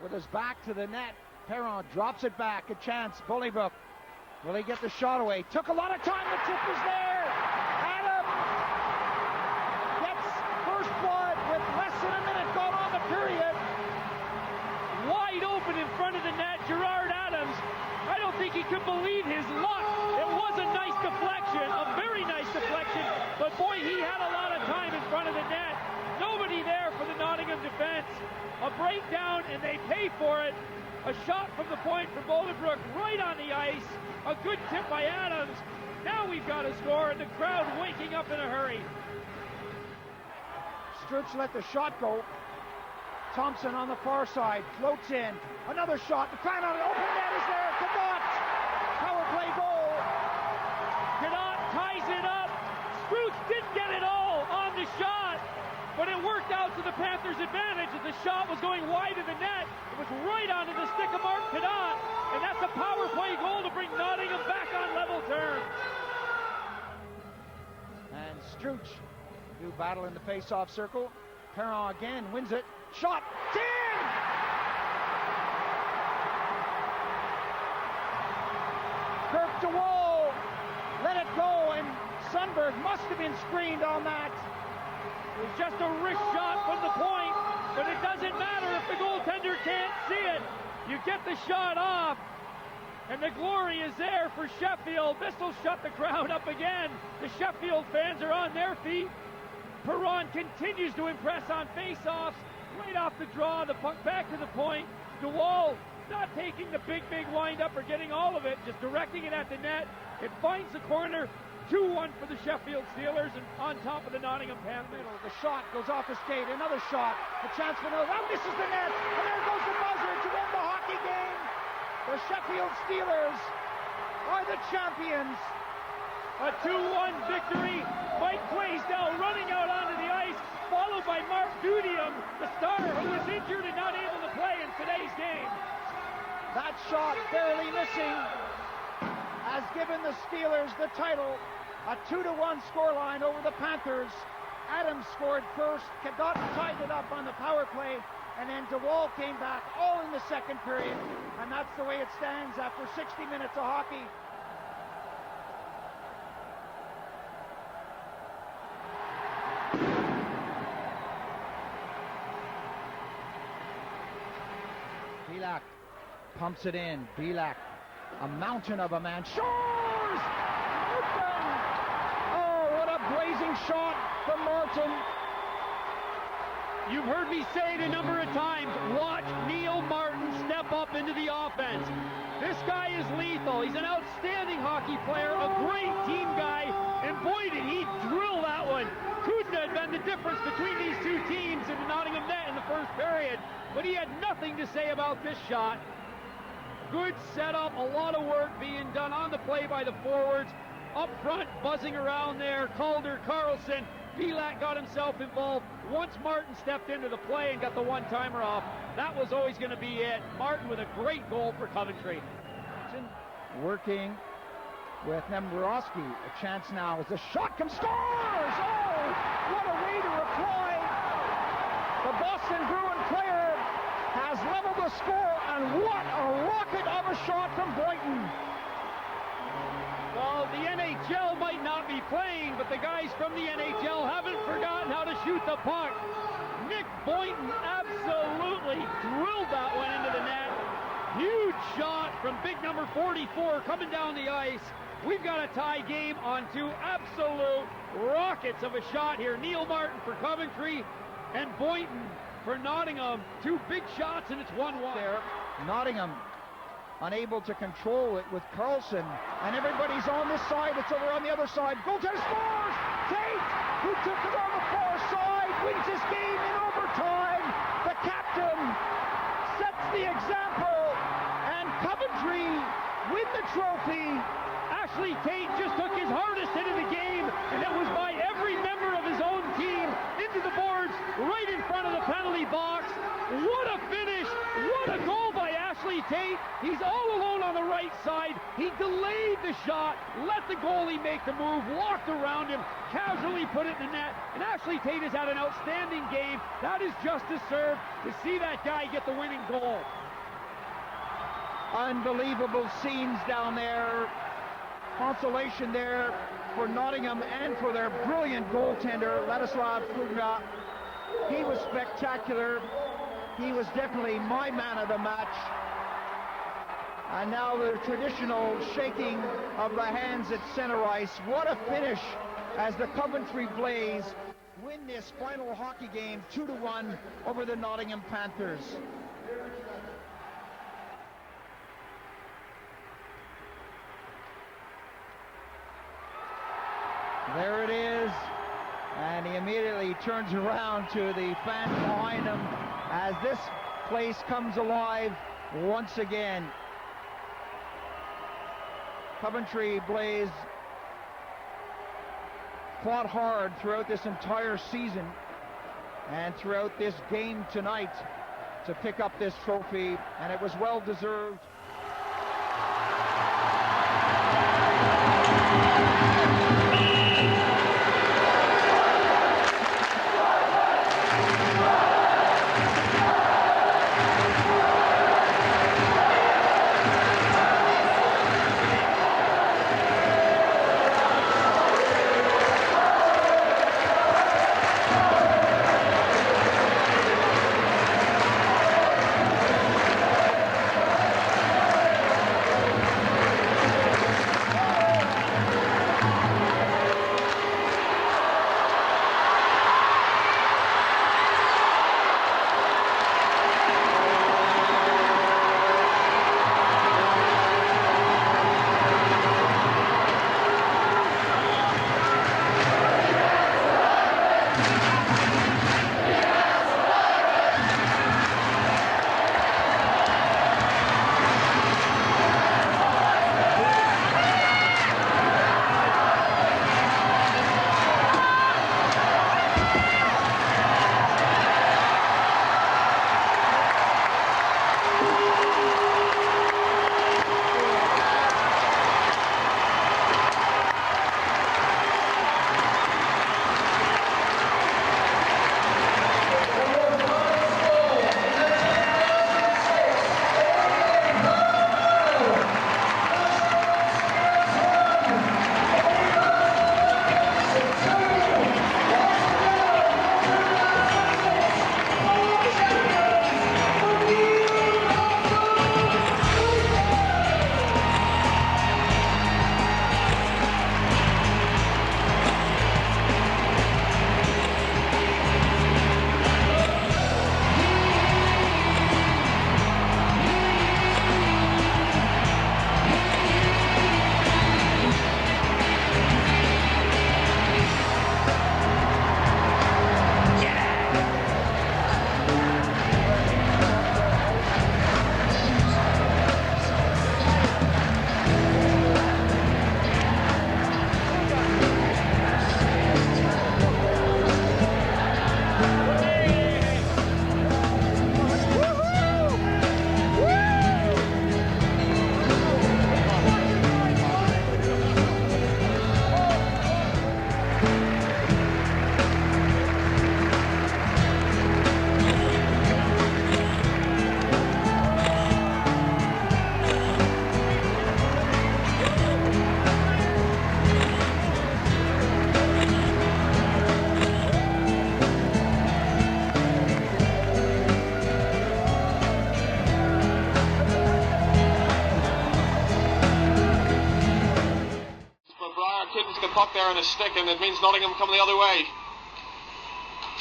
with his back to the net. Perron drops it back, a chance. Bullybrook, will he get the shot away? Took a lot of time, the tip is there. Adam gets first blood with less than a minute gone on the period. Wide open in front of the net, Gerard Adams. I don't think he could believe his luck. It was a nice deflection, a very nice deflection, but boy, he had a lot of time in front of the net. Nobody there for the Nottingham defense. A breakdown, and they pay for it. A shot from the point for Bolingbroke right on the ice. A good tip by Adams. Now we've got a score, and the crowd waking up in a hurry. Sturch let the shot go. Thompson on the far side, floats in. Another shot, the crowd on the open net is there. Cadot, power play goal. Cadot ties it up. Scrooge didn't get it all on the shot, but it worked out to the Panthers' advantage as the shot was going wide of the net. It was right onto the stick of Mark Cadot, and that's a power play goal to bring Nottingham back on level terms. And Sturch do battle in the face-off circle. Perron again wins it. Shot, 10! Kirk DeWall let it go, and Sundberg must have been screened on that. It was just a wrist shot from the point, but it doesn't matter if the goaltender can't see it. You get the shot off, and the glory is there for Sheffield. This will shut the crowd up again. The Sheffield fans are on their feet. Perron continues to impress on face-offs. Right off the draw, the puck back to the point. DeWall not taking the big wind-up or getting all of it, just directing it at the net. It finds the corner. 2-1 for the Sheffield Steelers, and on top of the Nottingham Panthers. The shot goes off the skate. Another shot. A chance for that misses the net. And there goes the buzzer to end the hockey game. The Sheffield Steelers are the champions. A 2-1 victory. Mike Blaisdell running out onto the ice, followed by Mark Dudium, the star who was injured and not able to play in today's game. That shot barely missing has given the Steelers the title. A 2-1 scoreline over the Panthers. Adams scored first. Cadot tied it up on the power play, and then DeWall came back all in the second period. And that's the way it stands after 60 minutes of hockey. Belak pumps it in. Belak, a mountain of a man. Shores! Open! Oh, what a blazing shot from Martin. You've heard me say it a number of times. Watch Neil Martin step up into the offense. This guy is lethal. He's an outstanding hockey player, a great team guy, and boy did he drill that one. Couldn't have been the difference between these two teams in the Nottingham net in the first period, but he had nothing to say about this shot. Good setup, a lot of work being done on the play by the forwards. Up front, buzzing around there, Calder, Carlson. Belak got himself involved. Once Martin stepped into the play and got the one-timer off, that was always going to be it. Martin with a great goal for Coventry. Working with Nembrowski. A chance now as the shot comes, scores! Oh, what a way to reply. The Boston Bruin player has leveled the score, and what a rocket of a shot from Boynton. Well, the NHL might not be playing, but the guys from the NHL haven't forgotten how to shoot the puck. Nick Boynton absolutely drilled that one into the net. Huge shot from big number 44 coming down the ice. We've got a tie game on two absolute rockets of a shot here. Neil Martin for Coventry and Boynton for Nottingham. Two big shots, and it's 1-1. There, Nottingham unable to control it with Carlson, and everybody's on this side. It's over on the other side. Goaltender scores! Tate, who took it on the far side, wins this game in overtime. The captain sets the example, and Coventry win the trophy. Ashley Tate just took his hardest hit of the game, and it was by every member of his own team into the boards right in front of the penalty box. What a finish! What a goal by Ashley Tate. He's all alone on the right right side. He delayed the shot, let the goalie make the move, walked around him, casually put it in the net, and Ashley Tate has had an outstanding game. That is just deserved to see that guy get the winning goal. Unbelievable scenes down there. Consolation there for Nottingham and for their brilliant goaltender, Ladislav Klugna. He was spectacular. He was definitely my man of the match. And now the traditional shaking of the hands at center ice. What a finish as the Coventry Blaze win this final hockey game 2-1 over the Nottingham Panthers. There it is, and he immediately turns around to the fans behind him as this place comes alive once again. Coventry Blaze fought hard throughout this entire season and throughout this game tonight to pick up this trophy, and it was well deserved. Puck there on a stick, and it means Nottingham come the other way.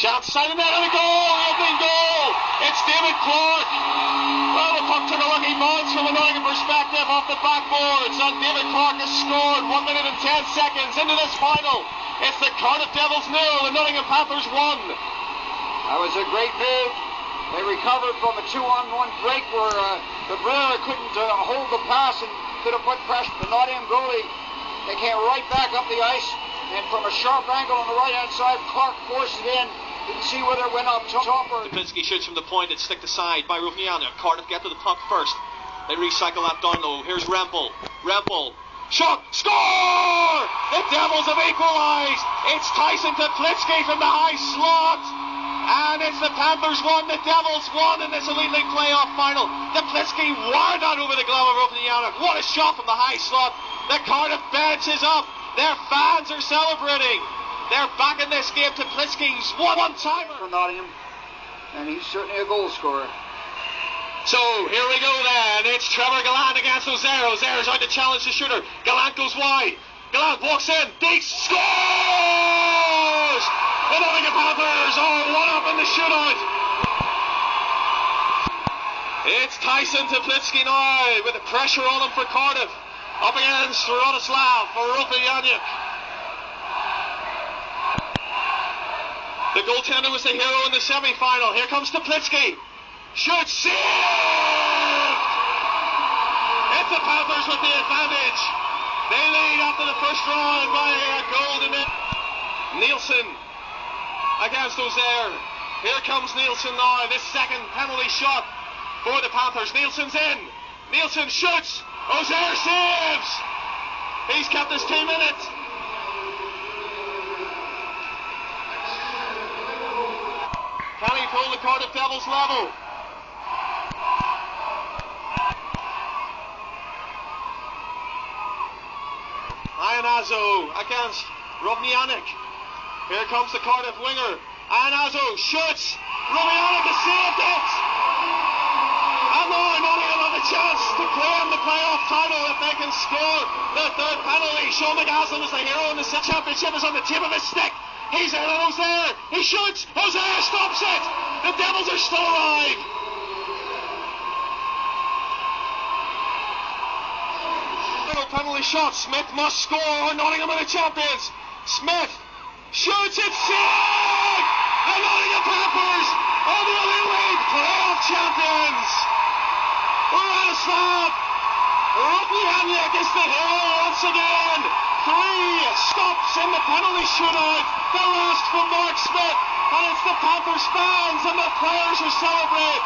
Chance side of net and a goal! Opening goal! It's David Clark! Well, the puck took a lucky bounce from a Nottingham perspective off the backboards, and David Clark has scored 1 minute and 10 seconds into this final. It's the Cardiff Devils 0, the Nottingham Panthers 1. That was a great move. They recovered from a 2-on-1 break where the Brera couldn't hold the pass and could have put pressure. The Nottingham goalie, they came right back up the ice, and from a sharp angle on the right-hand side, Clark forced it in. Didn't see whether it went up top or... Lipinski shoots from the point, it's sticked aside by Ruvniana. Cardiff get to the puck first. They recycle that down low. Here's Rempel. Rempel. Shot. Score! The Devils have equalised. It's Tyson Teplitsky from the high slot. And it's the Panthers 1, the Devils 1 in this Elite League playoff final. Teplitsky wired that over the glove of Ropnianic. What a shot from the high slot. The Cardiff bench is up. Their fans are celebrating. They're back in this game. Teplitsky's one-timer for Nottingham, and he's certainly a goal scorer. So here we go then. It's Trevor Gallant against Ozair. Ozair's out to challenge the shooter. Gallant goes wide. Gallant walks in. Deeks scores! The Nottingham Panthers are one up in the shootout. It's Tyson Teplitsky now with the pressure on him for Cardiff. Up against Radoslav for Ropnianic. The goaltender was the hero in the semi-final. Here comes Teplitsky. Shoots, saved! It's the Panthers with the advantage. They lead after the first round by a goal to nil. Nielsen against Ozair. Here comes Nielsen now. This second penalty shot for the Panthers. Nielsen's in. Nielsen shoots. Ozair saves. He's kept his team in it. Can he pull the Cardiff Devils level? Ianazo against Ropnianic. Here comes the Cardiff winger. Ianazo shoots. Ropnianic has saved it. And now Nottingham have a chance to claim the playoff title if they can score the third penalty. Sean McAslin is the hero in the championship, is on the tip of his stick. He's in and Ozair. He shoots. Ozair stops it. The Devils are still alive. Penalty shot. Smith must score or Nottingham are the champions. Smith shoots. It's saved. The Nottingham Panthers are the Elite League playoff champions. Radoslav Ropnianic is the hero once again. 3 stops in the penalty shootout. The last from Mark Smith. And it's the Panthers fans and the players who celebrate.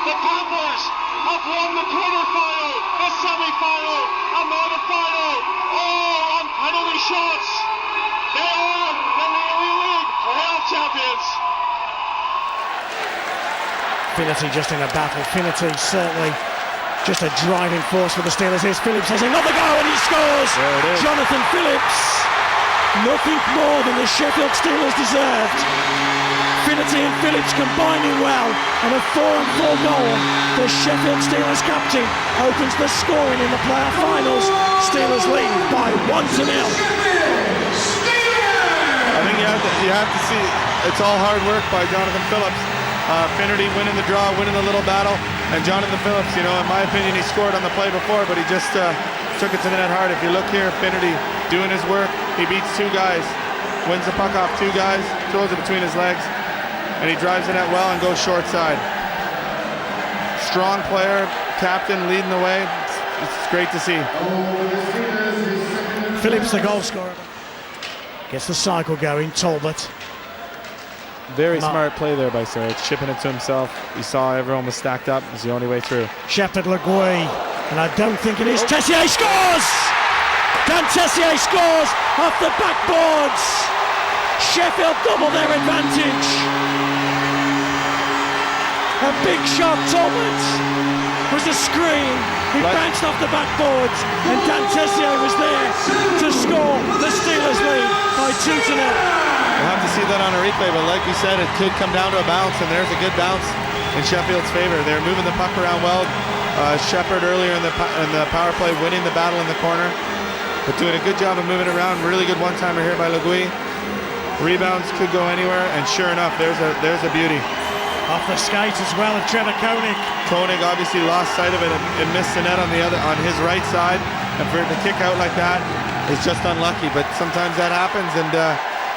The Panthers have won the quarter-final, the semi-final, and now the final, all on penalty shots. They are the Elite League playoff champions. Finnerty just in a battle. Finnerty certainly just a driving force for the Steelers. Here's Phillips has another go and he scores. Jonathan Phillips, nothing more than the Sheffield Steelers deserved. Finnerty and Phillips combining well, and a 4-4 goal. The Sheffield Steelers captain opens the scoring in the playoff finals. Steelers lead by 1-0. I think you have to see it's all hard work by Jonathan Phillips. Finnerty winning the draw, winning the little battle, and Jonathan Phillips, you know, in my opinion, he scored on the play before, but he just took it to the net hard. If you look here, Finnerty doing his work. He beats 2 guys, wins the puck off 2 guys, throws it between his legs, and he drives the net well and goes short side. Strong player, captain, leading the way. It's great to see. Phillips, the goal scorer, gets the cycle going. Talbot. Very smart play there by Serge, chipping it to himself. He saw everyone was stacked up. It was the only way through. Shepherd Legui, and I don't think it is. Tessier scores! Dan Tessier scores off the backboards. Sheffield double their advantage. A big shot. Talbot was a screen. He bounced off the backboards, and Dan Tessier was there to score. The Steelers lead by 2-0. We'll have to see that on a replay, but like we said, it could come down to a bounce, and there's a good bounce in Sheffield's favor. They're moving the puck around well. Shepherd earlier in the power play, winning the battle in the corner, but doing a good job of moving it around. Really good one-timer here by Legui. Rebounds could go anywhere, and sure enough, there's a beauty. Off the skate as well of Trevor Koenig. Koenig obviously lost sight of it and missed the net on his right side, and for it to kick out like that is just unlucky. But sometimes that happens, and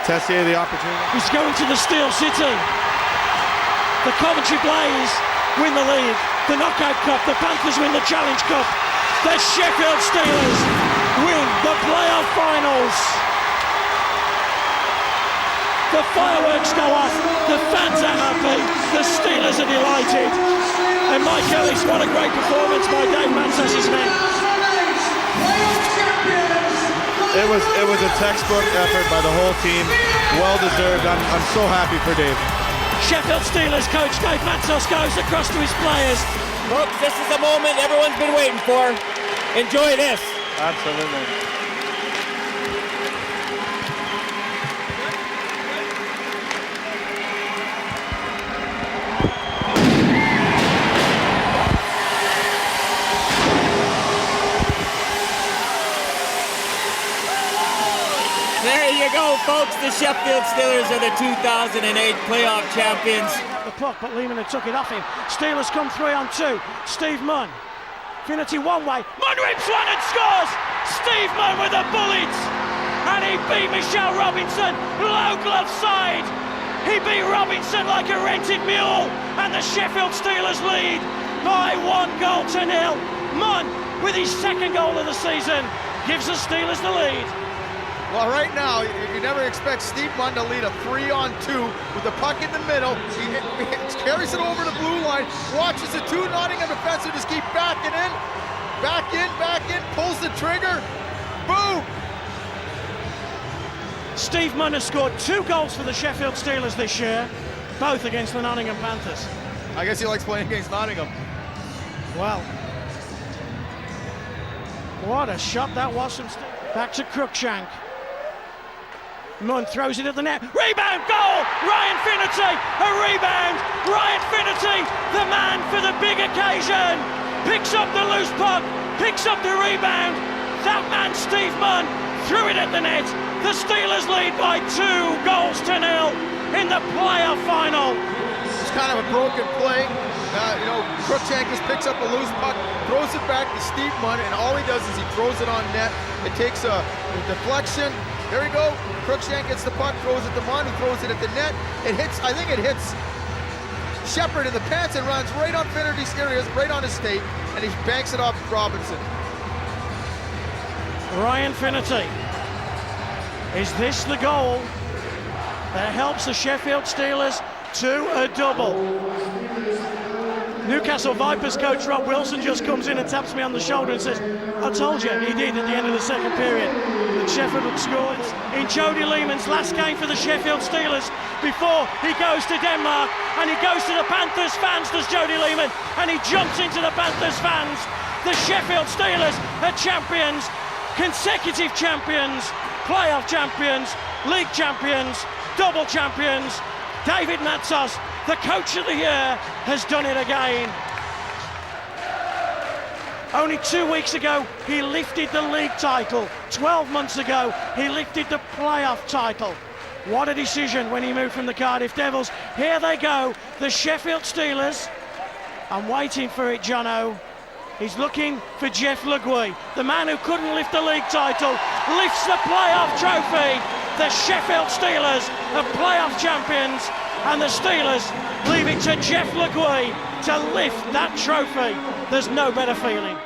Tessier the opportunity. He's going to the Steel City. The Coventry Blaze win the league, the Knockout Cup, the Panthers win the Challenge Cup. The Sheffield Steelers win the playoff finals. The fireworks go off, the fans are happy. The Steelers are delighted. And Mike Ellis, what a great performance by Dave Mansas's men. It was a textbook effort by the whole team. Well deserved. I'm so happy for Dave. Sheffield Steelers coach Dave Matsos goes across to his players. Folks, this is the moment everyone's been waiting for. Enjoy this. Absolutely. There you go, folks. The Sheffield Steelers are the 2008 playoff champions. The puck, but Lehman had took it off him. Steelers come 3-on-2. Steve Munn. Finnerty one way. Munn rips one and scores! Steve Munn with a bullet! And he beat Michelle Robinson. Low glove side. He beat Robinson like a rented mule. And the Sheffield Steelers lead by 1-0. Munn, with his second goal of the season, gives the Steelers the lead. Well, right now, you never expect Steve Munn to lead a 3-on-2 with the puck in the middle. He carries it over the blue line, watches the two Nottingham defensemen just keep backing in, pulls the trigger, boom! Steve Munn has scored 2 goals for the Sheffield Steelers this year, both against the Nottingham Panthers. I guess he likes playing against Nottingham. Well, what a shot that was from Steve. Back to Cruikshank. Munn throws it at the net. Rebound, goal! Ryan Finnerty, a rebound. Ryan Finnerty, the man for the big occasion. Picks up the loose puck, picks up the rebound. That man, Steve Munn, threw it at the net. The Steelers lead by 2-0 in the playoff final. It's kind of a broken play. Cruikshank just picks up a loose puck, throws it back to Steve Munn, and all he does is he throws it on net. It takes a deflection. There we go. Cruikshank gets the puck, throws it to Munn, who throws it at the net. I think it hits Shepard in the pants and runs right on Finnerty's areas, right on his state, and he banks it off Robinson. Ryan Finnerty. Is this the goal that helps the Sheffield Steelers to a double? Newcastle Vipers coach Rob Wilson just comes in and taps me on the shoulder and says, I told you he did at the end of the second period that Sheffield had scored. In Jody Lehman's last game for the Sheffield Steelers before he goes to Denmark, and he goes to the Panthers fans, does Jody Lehman, and he jumps into the Panthers fans. The Sheffield Steelers are champions, consecutive champions, playoff champions, league champions, double champions. David Matsos, the coach of the year, has done it again. Only 2 weeks ago, he lifted the league title. 12 months ago, he lifted the playoff title. What a decision when he moved from the Cardiff Devils. Here they go, the Sheffield Steelers. I'm waiting for it, Jono. He's looking for Jeff Legui, the man who couldn't lift the league title, lifts the playoff trophy. The Sheffield Steelers are playoff champions, and the Steelers leave it to Jeff Legui to lift that trophy. There's no better feeling.